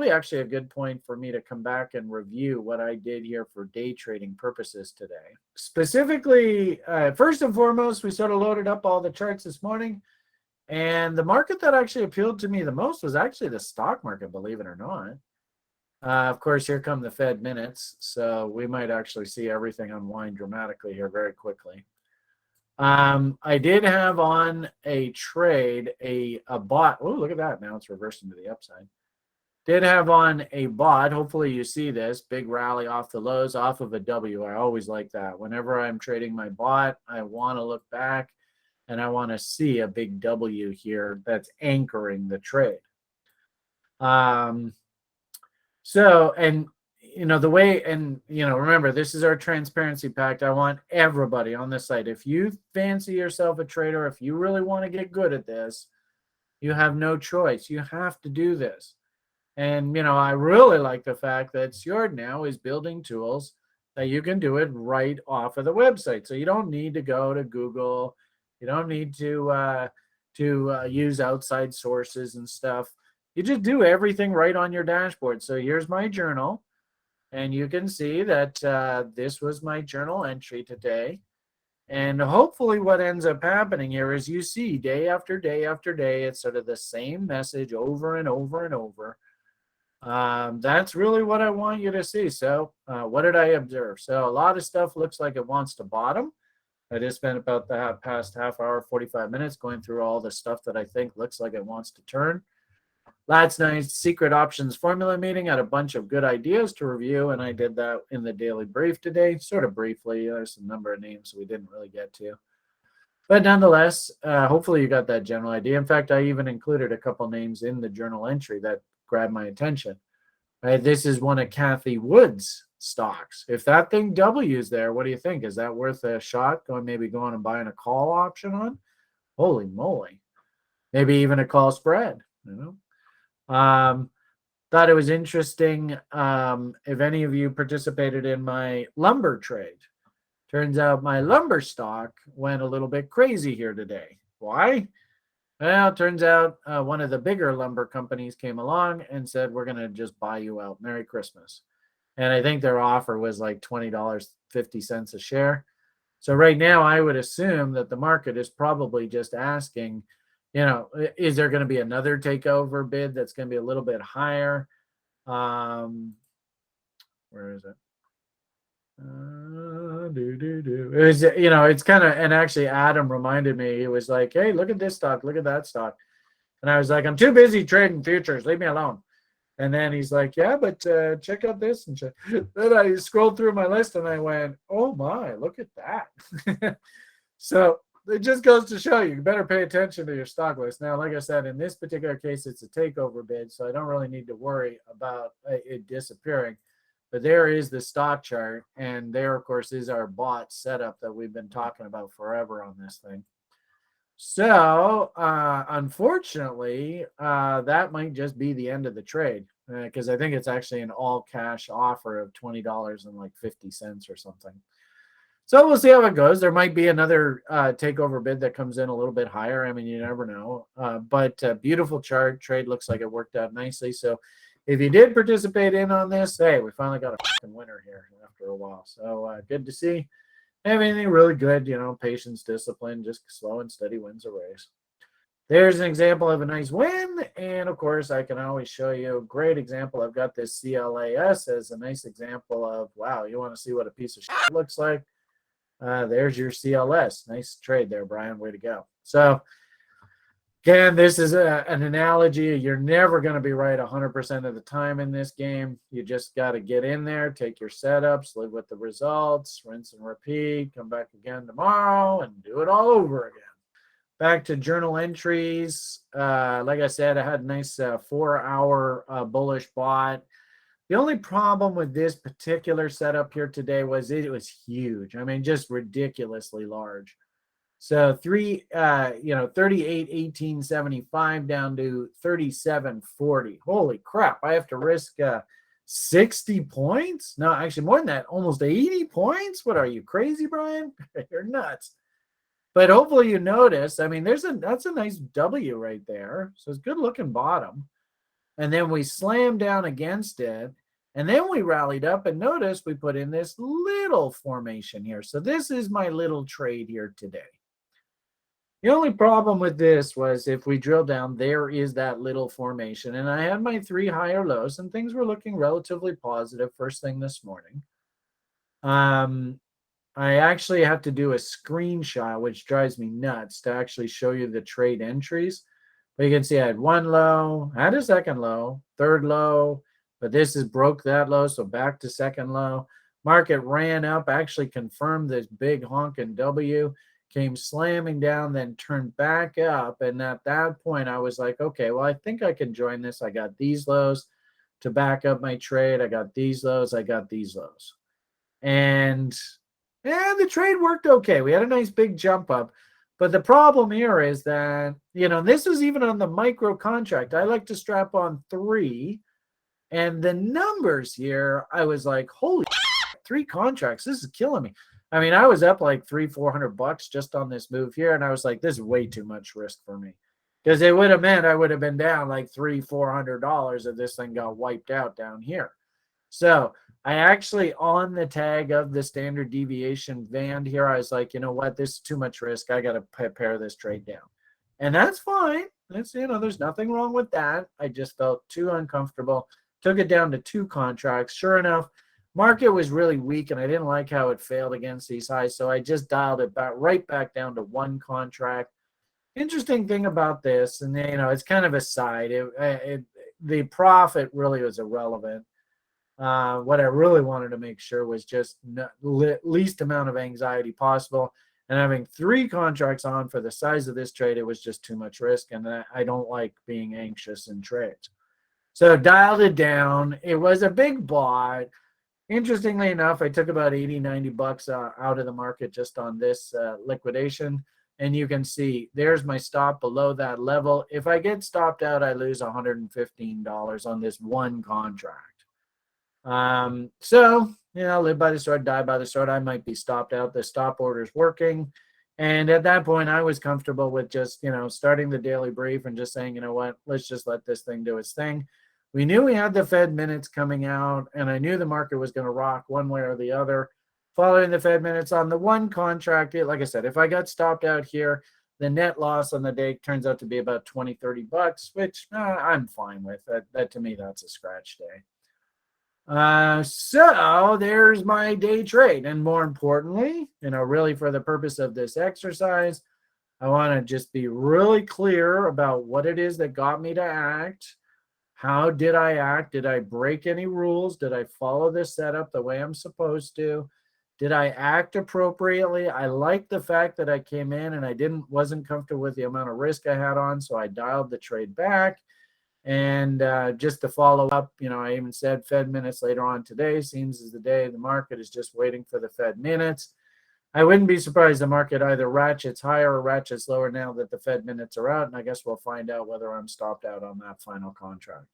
probably actually a good point for me to come back and review what I did here for day trading purposes today. Specifically, first and foremost, we sort of loaded up all the charts this morning. And the market that actually appealed to me the most was actually the stock market, believe it or not. Of course, here come the Fed minutes. So we might actually see everything unwind dramatically here very quickly. I did have on a trade, a bot. Oh, look at that. Now it's reversing to the upside. Did have on a bot. Hopefully you see this big rally off the lows, off of a W. I always like that. Whenever I'm trading my bot, I want to look back and I want to see a big W here that's anchoring the trade. So, and the way, and remember, this is our transparency pact. I want everybody on this site. If you fancy yourself a trader, if you really want to get good at this, you have no choice. You have to do this. And, I really like the fact that Sjord now is building tools that you can do it right off of the website. So you don't need to go to Google. You don't need to use outside sources and stuff. You just do everything right on your dashboard. So here's my journal. And you can see that this was my journal entry today. And hopefully what ends up happening here is you see day after day after day, it's sort of the same message over and over and over. That's really what I want you to see. So what did I observe? So a lot of stuff looks like it wants to bottom. I just spent about the past half hour, 45 minutes going through all the stuff that I think looks like it wants to turn. Last night's secret options formula meeting had a bunch of good ideas to review, and I did that in the daily brief today, sort of briefly. There's a number of names we didn't really get to. But nonetheless, hopefully you got that general idea. In fact, I even included a couple names in the journal entry that grabbed my attention. Right, this is one of Kathy Wood's stocks. If that thing W's there, what do you think? Is that worth a shot? Maybe going and buying a call option on? Holy moly. Maybe even a call spread, Thought it was interesting if any of you participated in my lumber trade. Turns out my lumber stock went a little bit crazy here today. Why? Well, it turns out one of the bigger lumber companies came along and said, we're going to just buy you out. Merry Christmas. And I think their offer was like $20.50 a share. So right now, I would assume that the market is probably just asking, is there going to be another takeover bid that's going to be a little bit higher? Where is it? It's kind of, and actually Adam reminded me, he was like, hey, look at this stock, look at that stock. And I was like, I'm too busy trading futures, leave me alone. And then he's like, yeah, but check out this. And then I scrolled through my list and I went, oh my, look at that. So it just goes to show you better pay attention to your stock list. Now, like I said, in this particular case, it's a takeover bid, so I don't really need to worry about it disappearing. But there is the stock chart, and there, of course, is our bot setup that we've been talking about forever on this thing. So, unfortunately, that might just be the end of the trade because I think it's actually an all-cash offer of $20.50 or something. So we'll see how it goes. There might be another takeover bid that comes in a little bit higher. I mean, you never know. But beautiful chart. Trade looks like it worked out nicely. So if you did participate in on this, hey, we finally got a fucking winner here after a while. So good to see. Everything really good, patience, discipline, just slow and steady wins a race. There's an example of a nice win. And of course, I can always show you a great example. I've got this CLAS as a nice example of, wow, you want to see what a piece of shit looks like? There's your CLS. Nice trade there, Brian. Way to go. So, again, this is an analogy. You're never going to be right 100% of the time in this game. You just got to get in there, take your setups, live with the results, rinse and repeat, come back again tomorrow, and do it all over again. Back to journal entries. Like I said, I had a nice 4-hour bullish bot. The only problem with this particular setup here today was it was huge. I mean, just ridiculously large. So 38.1875 down to 37.40. Holy crap. I have to risk 60 points? No, actually more than that, almost 80 points. What are you, crazy, Brian? You're nuts. But hopefully you notice, I mean, that's a nice W right there. So it's good looking bottom. and then we slammed down against it, and then we rallied up, and notice we put in this little formation here. So this is my little trade here today. The only problem with this was if we drill down, there is that little formation. And I had my 3 higher lows, and things were looking relatively positive first thing this morning. I actually have to do a screenshot, which drives me nuts, to actually show you the trade entries. But you can see I had 1 low, had a second low, third low, but this is broke that low, so back to second low. Market ran up, actually confirmed this big honking W, came slamming down, then turned back up. And at that point, I was like, okay, well, I think I can join this. I got these lows to back up my trade. I got these lows. I got these lows. And the trade worked okay. We had a nice big jump up. But the problem here is that, this was even on the micro contract. I like to strap on 3. And the numbers here, I was like, holy 3 contracts. This is killing me. I mean, I was up like $300-400 just on this move here. And I was like, this is way too much risk for me. Because it would have meant I would have been down like $300-400 if this thing got wiped out down here. So I actually, on the tag of the standard deviation band here, I was like, you know what? This is too much risk. I got to pare this trade down. And that's fine. That's, there's nothing wrong with that. I just felt too uncomfortable. Took it down to 2 contracts. Sure enough, market was really weak, and I didn't like how it failed against these highs. So I just dialed it right back down to 1 contract. Interesting thing about this, and it's kind of a side. The profit really was irrelevant. What I really wanted to make sure was just least amount of anxiety possible. And having 3 contracts on for the size of this trade, it was just too much risk. And I don't like being anxious in trades. So dialed it down. It was a big bought. Interestingly enough, I took about $80-90 out of the market just on this liquidation. And you can see there's my stop below that level. If I get stopped out, I lose $115 on this 1 contract. So, live by the sword, die by the sword. I might be stopped out. The stop order is working. And at that point, I was comfortable with just, starting the daily brief and just saying, you know what, let's just let this thing do its thing. We knew we had the Fed minutes coming out, and I knew the market was going to rock one way or the other. Following the Fed minutes on the 1 contract, like I said, if I got stopped out here, the net loss on the day turns out to be about $20-30, which I'm fine with. That to me, that's a scratch day. So there's my day trade. And more importantly, really for the purpose of this exercise, I want to just be really clear about what it is that got me to act. How did I act? Did I break any rules? Did I follow this setup the way I'm supposed to? Did I act appropriately? I like the fact that I came in and I wasn't comfortable with the amount of risk I had on, so I dialed the trade back. And just to follow up, I even said Fed minutes later on today seems as the day the market is just waiting for the Fed minutes. I wouldn't be surprised the market either ratchets higher or ratchets lower now that the Fed minutes are out. And I guess we'll find out whether I'm stopped out on that final contract.